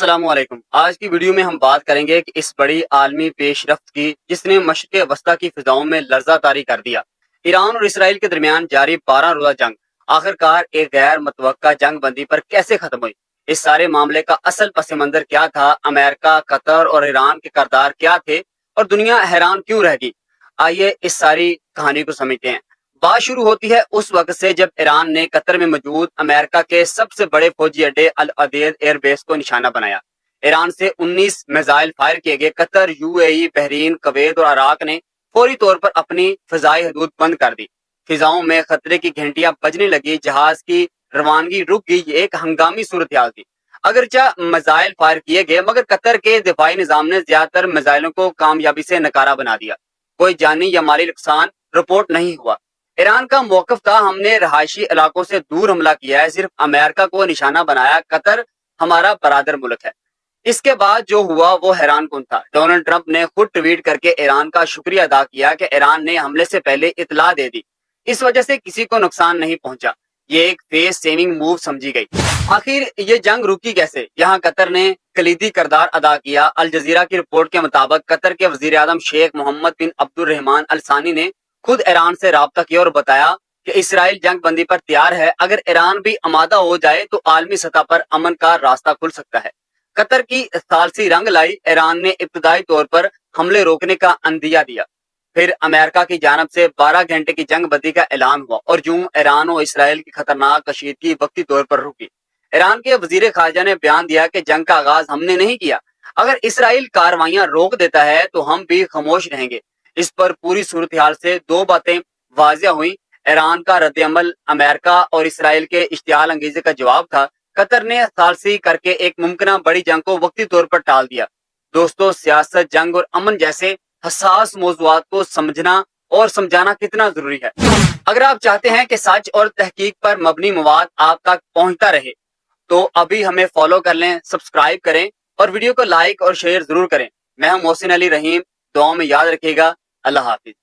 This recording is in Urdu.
السلام علیکم۔ آج کی ویڈیو میں ہم بات کریں گے کہ اس بڑی عالمی پیش رفت کی جس نے مشرق وسطیٰ کی فضاؤں میں لرزہ طاری کر دیا۔ ایران اور اسرائیل کے درمیان جاری 12 روزہ جنگ آخرکار ایک غیر متوقع جنگ بندی پر کیسے ختم ہوئی؟ اس سارے معاملے کا اصل پس منظر کیا تھا؟ امریکہ، قطر اور ایران کے کردار کیا تھے اور دنیا حیران کیوں رہ گئی؟ آئیے اس ساری کہانی کو سمجھتے ہیں۔ بات شروع ہوتی ہے اس وقت سے جب ایران نے قطر میں موجود امریکہ کے سب سے بڑے فوجی اڈے العدید ایئر بیس کو نشانہ بنایا۔ ایران سے 19 میزائل فائر کیے گئے۔ قطر، UAE، بحرین، کویت اور عراق نے فوری طور پر اپنی فضائی حدود بند کر دی۔ فضاؤں میں خطرے کی گھنٹیاں بجنے لگی، جہاز کی روانگی رک گئی۔ یہ ایک ہنگامی صورتحال تھی۔ اگرچہ میزائل فائر کیے گئے مگر قطر کے دفاعی نظام نے زیادہ تر میزائلوں کو کامیابی سے نکارہ بنا دیا۔ کوئی جانی یا مالی نقصان رپورٹ نہیں ہوا۔ ایران کا موقف تھا ہم نے رہائشی علاقوں سے دور حملہ کیا ہے، صرف امریکہ کو نشانہ بنایا، قطر ہمارا برادر ملک ہے۔ اس کے بعد جو ہوا وہ حیران کن تھا۔ ڈونلڈ ٹرمپ نے خود ٹویٹ کر کے ایران کا شکریہ ادا کیا کہ ایران نے حملے سے پہلے اطلاع دے دی، اس وجہ سے کسی کو نقصان نہیں پہنچا۔ یہ ایک فیس سیونگ موو سمجھی گئی۔ آخر یہ جنگ رکی کیسے؟ یہاں قطر نے کلیدی کردار ادا کیا۔ الجزیرہ کی رپورٹ کے مطابق قطر کے وزیر اعظم شیخ محمد بن عبد الرحمن الثانی نے خود ایران سے رابطہ کیا اور بتایا کہ اسرائیل جنگ بندی پر تیار ہے، اگر ایران بھی آمادہ ہو جائے تو عالمی سطح پر امن کا راستہ کھل سکتا ہے۔ قطر کی ثالثی رنگ لائی۔ ایران نے ابتدائی طور پر حملے روکنے کا عندیہ دیا، پھر امریکہ کی جانب سے 12 گھنٹے کی جنگ بندی کا اعلان ہوا اور یوں ایران و اسرائیل کی خطرناک کشیدگی وقتی طور پر رکی۔ ایران کے وزیر خارجہ نے بیان دیا کہ جنگ کا آغاز ہم نے نہیں کیا، اگر اسرائیل کارروائیاں روک دیتا ہے تو ہم بھی خاموش رہیں گے۔ اس پر پوری صورتحال سے دو باتیں واضح ہوئیں۔ ایران کا رد عمل امریکہ اور اسرائیل کے اشتعال انگیزی کا جواب تھا۔ قطر نے ثالثی کر کے ایک ممکنہ بڑی جنگ کو وقتی طور پر ٹال دیا۔ دوستو، سیاست، جنگ اور امن جیسے حساس موضوعات کو سمجھنا اور سمجھانا کتنا ضروری ہے۔ اگر آپ چاہتے ہیں کہ سچ اور تحقیق پر مبنی مواد آپ تک پہنچتا رہے تو ابھی ہمیں فالو کر لیں، سبسکرائب کریں اور ویڈیو کو لائک اور شیئر ضرور کریں۔ میں ہوں محسن علی رحیم، دعاؤں میں یاد رکھیے گا۔ اللہ حافظ۔